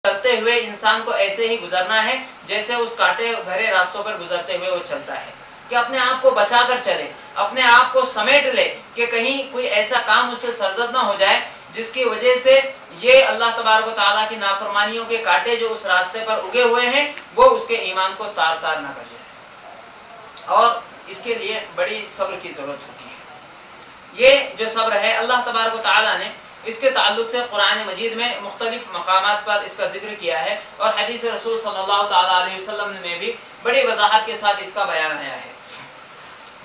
चलते हुए इंसान को ऐसे ही गुजरना है जैसे उस कांटे भरे रास्तों पर गुजरते हुए वो चलता है, कि अपने आप को बचा कर चले, अपने आप को समेट ले कि कहीं कोई ऐसा काम उससे सरजद ना हो जाए जिसकी वजह से ये अल्लाह तबारक व तआला की नाफरमानियों के कांटे जो उस रास्ते पर उगे हुए हैं वो उसके ईमान को तार तार ना कर जाए। और इसके लिए बड़ी सब्र की जरूरत होती है। ये जो सब्र है अल्लाह तबारक व तआला ने इसके ताल्लुक से कुरान मजीद में मुख्तलिफ मकामात पर इसका जिक्र किया है और हदीस रसूल सल्लल्लाहु तआला अलैहि वसल्लम में भी बड़ी वजाहत के साथ इसका बयान आया है।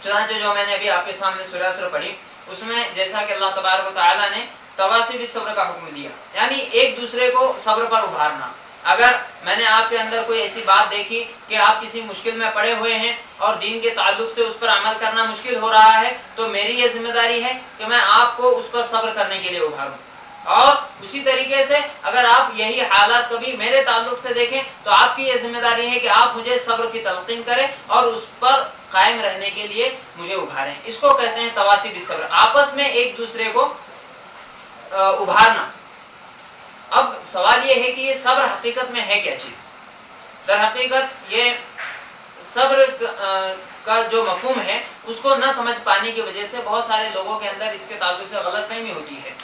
चुनांचे जो मैंने अभी आपके सामने सूरह असर पढ़ी उसमें जैसा कि अल्लाह तबारक व तआला ने तवासी बिस सब्र का हुक्म दिया, यानी एक दूसरे को सब्र पर उभारना। अगर मैंने आपके अंदर कोई ऐसी बात देखी कि आप किसी मुश्किल में पड़े हुए हैं और दीन के ताल्लुक से उस पर अमल करना मुश्किल हो रहा है तो मेरी ये जिम्मेदारी है कि मैं आपको उस पर सब्र करने के लिए उभारूं। और उसी तरीके से अगर आप यही हालात कभी मेरे ताल्लुक से देखें तो आपकी ये जिम्मेदारी है कि आप मुझे सब्र की तलकीन करें और उस पर कायम रहने के लिए मुझे उभारें। इसको कहते हैं तवासी बिस सब्र, आपस में एक दूसरे को उभारना। अब सवाल यह है कि ये सब्र हकीकत में है क्या चीज? दर हकीकत ये सब्र का जो मफहूम है उसको न समझ पाने की वजह से बहुत सारे लोगों के अंदर इसके ताल्लुक से गलतफहमी होती है।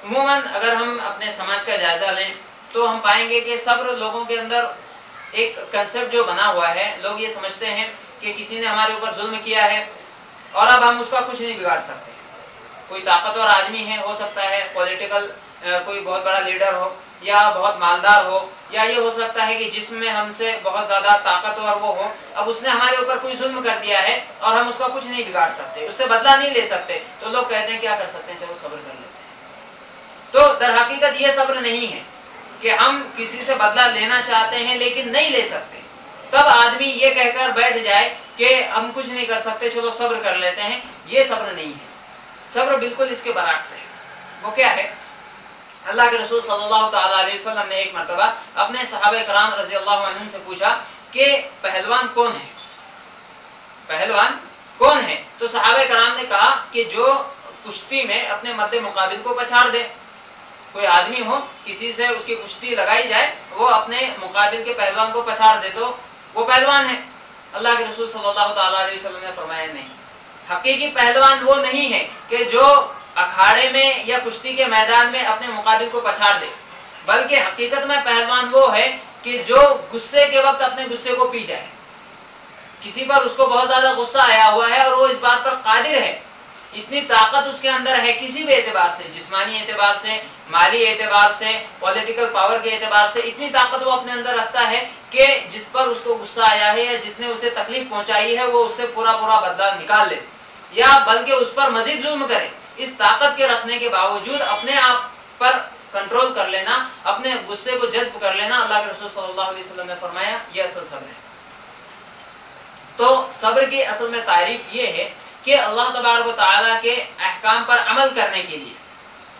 उमूमन अगर हम अपने समाज का जायजा लें तो हम पाएंगे कि सब्र लोगों के अंदर एक कंसेप्ट जो बना हुआ है, लोग ये समझते हैं कि किसी ने हमारे ऊपर जुल्म किया है और अब हम उसका कुछ नहीं बिगाड़ सकते। कोई ताकतवर आदमी है, हो सकता है पॉलिटिकल कोई बहुत बड़ा लीडर हो या बहुत मालदार हो, या ये हो सकता है कि जिसमें हमसे बहुत ज्यादा ताकतवर वो हो, अब उसने हमारे ऊपर कोई जुल्म कर दिया है और हम उसका कुछ नहीं बिगाड़ सकते, उससे बदला नहीं ले सकते, तो लोग कहते हैं क्या कर सकते हैं, चलो सब्र कर लेते हैं। तो दर हकीकत ये सब्र नहीं है कि हम किसी से बदला लेना चाहते हैं लेकिन नहीं ले सकते, तब आदमी ये कहकर बैठ जाए कि हम कुछ नहीं कर सकते, चलो सब्र कर लेते हैं, ये सब्र नहीं है। सब्र बिल्कुल इसके बरअक्स है। वो क्या है? अल्लाह के रसूल सल्लल्लाहु तआला अलैहि वसल्लम ने एक मर्तबा अपने सहाबा कराम रज़ी अल्लाहु अन्हुम से पूछा कि पहलवान कौन है? पहलवान कौन है? तो सहाबा कराम ने कहा कि जो कुश्ती में अपने मद्दे मुकाबिल को पछाड़ दे। कोई आदमी हो, किसी से उसकी कुश्ती लगाई जाए, वो अपने मुकाबिल के पहलवान को पछाड़ दे तो वो पहलवान है। अल्लाह के रसूल सल्लल्लाहु तआला अलैहि वसल्लम ने फरमाया नहीं, हकीकी पहलवान वो नहीं है कि जो अखाड़े में या कुश्ती के मैदान में अपने मुकाबिल को पछाड़ दे, बल्कि हकीकत में पहलवान वो है कि जो गुस्से के वक्त अपने गुस्से को पी जाए। किसी पर उसको बहुत ज्यादा गुस्सा आया हुआ है और वो इस बात पर कादिर है, इतनी ताकत उसके अंदर है किसी भी एतबार से, जिस्मानी एतबार से, माली एतबार से, पॉलिटिकल पावर के एतबार से, इतनी ताकत वो अपने अंदर रखता है कि जिस पर उसको गुस्सा आया है या जिसने उसे तकलीफ पहुंचाई है वो उससे पूरा पूरा बदला निकाल ले या बल्कि उस पर मजीद जुल्म करे। इस ताकत के रखने के बावजूद अपने आप पर कंट्रोल कर लेना, अपने गुस्से को जज्ब कर लेना, अल्लाह के रसूल सल्लल्लाहु अलैहि वसल्लम ने फरमाया यह असल सब्र है। तो सब्र की असल में तारीफ ये है कि अल्लाह तबारक व तआला के अहकाम पर अमल करने के लिए,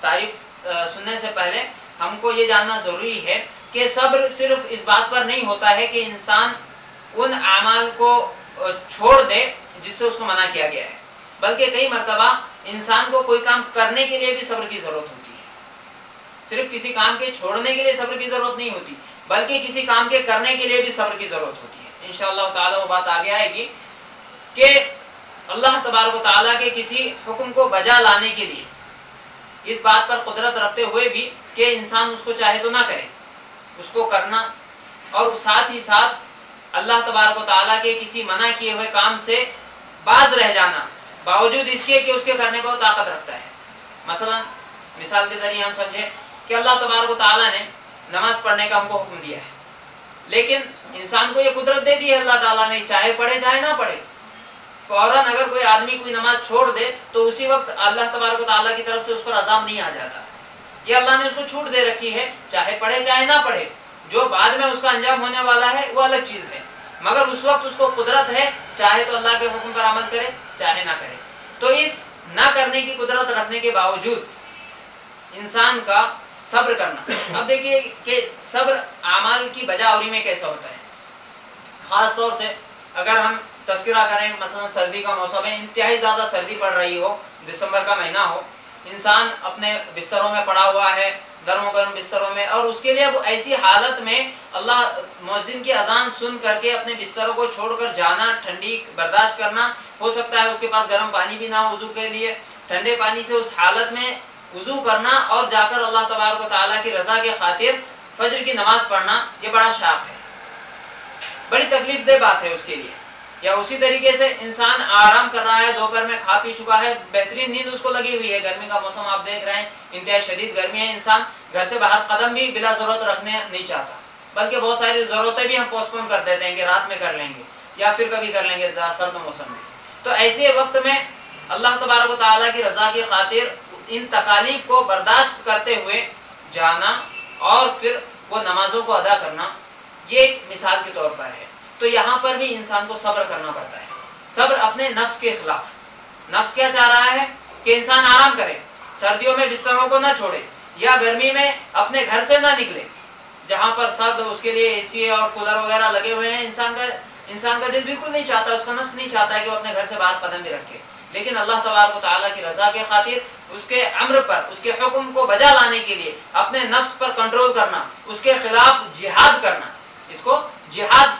तारीफ सुनने से पहले हमको ये जानना जरूरी है कि सब्र सिर्फ इस बात पर नहीं होता है कि इंसान उन अमाल को छोड़ दे जिससे उसको मना किया गया है, बल्कि कई मर्तबा इंसान को कोई काम करने के लिए भी सब्र की जरूरत होती है। सिर्फ किसी काम के छोड़ने के लिए सब्र की जरूरत नहीं होती, बल्कि किसी काम के करने के लिए भी सब्र की जरूरत होती है। इंशाअल्लाह ताला वो बात आगे आएगी कि अल्लाह तबारक व तआला के किसी हुक्म को बजा लाने के लिए इस बात पर कुदरत रखते हुए भी कि इंसान उसको चाहे तो ना करे, उसको करना, और साथ ही साथ अल्लाह तबारक व तआला के किसी मना किए हुए काम से बाज रह जाना, बावजूद इसके कि उसके करने को ताकत रखता है। मसलन मिसाल के जरिए हम समझे कि अल्लाह तबारक व तआला ने नमाज पढ़ने का हमको हुक्म दिया है, लेकिन इंसान को ये कुदरत दे दी है अल्लाह ताला ने, चाहे पढ़े चाहे ना पढ़े। फौरन अगर कोई आदमी कोई नमाज छोड़ दे तो उसी वक्त अल्लाह तबारक व तआला की तरफ से उस पर अज़ाब नहीं आ जाता। ये अल्लाह ने उसको छूट दे रखी है, चाहे पढ़े चाहे ना पढ़े। जो बाद में उसका अंजाम होने वाला है वो अलग चीज है, मगर उस वक्त उसको कुदरत है, चाहे तो अल्लाह के हुक्म पर अमल करे चाहे ना करे। तो इस ना करने की कुदरत रखने के बावजूद इंसान का सब्र करना। अब देखिए कि सब्र आमाल की बजावरी में कैसा होता है। खास तौर से अगर हम तस्करा करें, मसलन सर्दी का मौसम है, इंतहाई ज्यादा सर्दी पड़ रही हो, दिसंबर का महीना हो, انسان اپنے بستروں میں پڑا ہوا ہے، گرم و گرم بستروں میں، اور اس کے لیے وہ ایسی حالت میں اللہ مؤذن کی اذان سن کر کے اپنے بستروں کو چھوڑ کر جانا، ٹھنڈی برداشت کرنا، ہو سکتا ہے اس کے پاس گرم پانی بھی نہ ہو وضو کے لیے، ٹھنڈے پانی سے اس حالت میں وضو کرنا اور جا کر اللہ تبارک و تعالیٰ کی رضا کے خاطر فجر کی نماز پڑھنا، یہ بڑا شاق ہے، بڑی تکلیف دہ بات ہے اس کے لیے۔ یا اسی طریقے سے انسان آرام کر رہا ہے، دوپہر میں کھا پی چکا ہے، بہترین نیند اس کو لگی ہوئی ہے، گرمی کا موسم آپ دیکھ رہے ہیں، انتہائی شدید گرمی ہے، انسان گھر سے باہر قدم بھی بلا ضرورت رکھنے نہیں چاہتا، بلکہ بہت ساری ضرورتیں بھی ہم پوسٹ پون کر دیتے ہیں کہ رات میں کر لیں گے یا پھر کبھی کر لیں گے سرد موسم میں۔ تو ایسے وقت میں اللہ تبارک و تعالیٰ کی رضا کی خاطر ان تکالیف کو برداشت کرتے ہوئے جانا اور پھر وہ نمازوں کو ادا کرنا، یہ ایک مثال کے طور پر ہے۔ تو یہاں پر بھی انسان کو صبر کرنا پڑتا ہے، صبر اپنے نفس کے خلاف۔ نفس کیا چاہ رہا ہے کہ انسان آرام کرے، سردیوں میں بستروں کو نہ چھوڑے یا گرمی میں اپنے گھر سے نہ نکلے، جہاں پر سرد اس کے لیے اے سی اور کولر وغیرہ لگے ہوئے ہیں، انسان کا دل بالکل نہیں چاہتا، اس کا نفس نہیں چاہتا ہے کہ وہ اپنے گھر سے باہر قدم بھی رکھے، لیکن اللہ تبارک و تعالیٰ کی رضا کے خاطر اس کے امر پر، اس کے حکم کو بجا لانے کے لیے اپنے نفس پر کنٹرول کرنا، اس کے خلاف جہاد کرنا، اس کو جہاد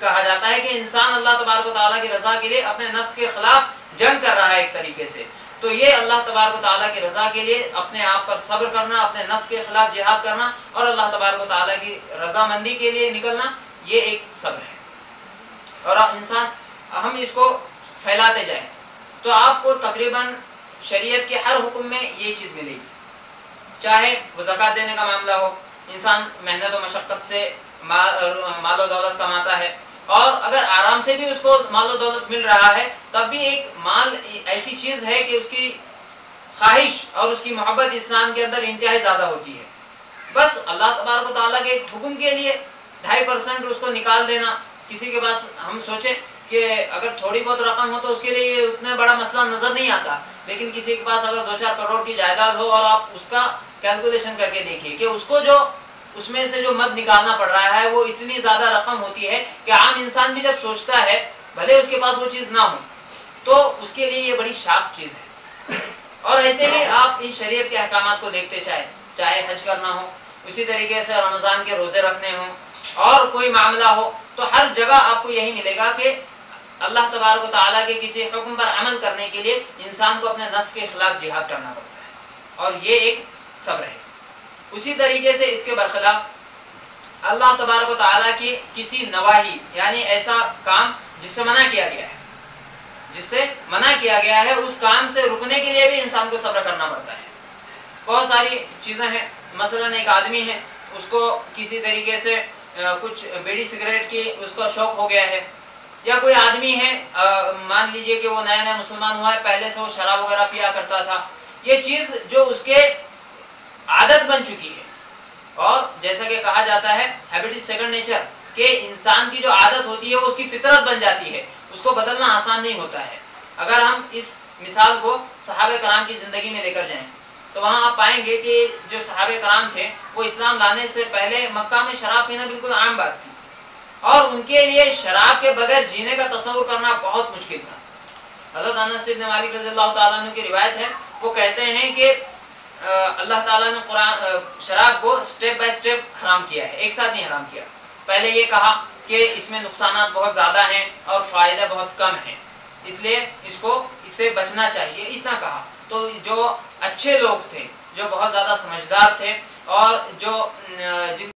کہا جاتا ہے کہ انسان اللہ تبارک و تعالیٰ کی رضا کے لیے اپنے نفس کے خلاف جنگ کر رہا ہے ایک طریقے سے۔ تو یہ اللہ تبارک و تعالیٰ کی رضا کے لیے اپنے آپ پر صبر کرنا، اپنے نفس کے خلاف جہاد کرنا اور اللہ تبارک و تعالیٰ کی رضامندی کے لیے نکلنا، یہ ایک صبر ہے۔ اور انسان ہم اس کو پھیلاتے جائیں تو آپ کو تقریباً شریعت کے ہر حکم میں یہ چیز ملے گی، چاہے وہ زکوٰۃ دینے کا معاملہ ہو، انسان محنت و مشقت سے مال و دولت کماتا ہے، اور اگر آرام سے بھی اس کو مال و دولت مل رہا ہے تب بھی ایک مال ایسی چیز ہے کہ اس کی خواہش اور اس کی محبت اسلام کے اندر انتہائی زیادہ ہوتی ہے۔ بس اللہ تبارک و تعالیٰ کے ایک حکم کے لیے 2.5% اس کو نکال دینا، کسی کے پاس ہم سوچیں کہ اگر تھوڑی بہت رقم ہو تو اس کے لیے اتنا بڑا مسئلہ نظر نہیں آتا، لیکن کسی کے پاس اگر 2-4 کروڑ کی جائیداد ہو اور آپ اس کا کیلکولیشن کر کے دیکھیے کہ اس کو جو اس میں سے جو مد نکالنا پڑ رہا ہے وہ اتنی زیادہ رقم ہوتی ہے کہ عام انسان بھی جب سوچتا ہے، بھلے اس کے پاس وہ چیز نہ ہو، تو اس کے لیے یہ بڑی شاق چیز ہے۔ اور ایسے ہی آپ ان شریعت کے احکامات کو دیکھتے چاہے حج کرنا ہو، اسی طریقے سے رمضان کے روزے رکھنے ہوں اور کوئی معاملہ ہو، تو ہر جگہ آپ کو یہی ملے گا کہ اللہ تبارک و تعالیٰ کے کسی حکم پر عمل کرنے کے لیے انسان کو اپنے نفس کے خلاف جہاد کرنا پڑتا ہے، اور یہ ایک صبر ہے۔ اسی طریقے سے اس کے برخلاف اللہ تبارک و تعالیٰ کی کسی نواہی، یعنی ایسا کام جس سے منع کیا گیا ہے اس کام سے رکنے کے لیے بھی انسان کو صبر کرنا پڑتا ہے۔ بہت ساری چیزیں ہیں، مثلا ایک آدمی ہے، اس کو کسی طریقے سے کچھ بیڑی سگریٹ کی اس کا شوق ہو گیا ہے، یا کوئی آدمی ہے مان لیجئے کہ وہ نیا نیا مسلمان ہوا ہے، پہلے سے وہ شراب وغیرہ پیا کرتا تھا، یہ چیز جو اس کے عادت بن چکی ہے، اور جیسا کہ کہا جاتا ہے ہیبٹ از سیکنڈ نیچر، کہ انسان کی جو عادت ہوتی ہے وہ اس کی فطرت بن جاتی ہے، اس کو بدلنا آسان نہیں ہوتا ہے۔ اگر ہم اس مثال کو صحابہ کرام کی زندگی میں لے کر جائیں تو وہاں آپ پائیں گے کہ جو صحابہ کرام تھے وہ اسلام لانے سے پہلے مکہ میں شراب پینا بالکل عام بات تھی، اور ان کے لیے شراب کے بغیر جینے کا تصور کرنا بہت مشکل تھا۔ حضرت انس بن مالک رضی اللہ تعالیٰ عنہ کی روایت ہے، وہ کہتے ہیں کہ اللہ تعالیٰ نے شراب کو سٹیپ بائی سٹیپ حرام کیا ہے، ایک ساتھ نہیں حرام کیا۔ پہلے یہ کہا کہ اس میں نقصانات بہت زیادہ ہیں اور فائدے بہت کم ہیں، اس لیے اس سے بچنا چاہیے، اتنا کہا۔ تو جو اچھے لوگ تھے، جو بہت زیادہ سمجھدار تھے اور جو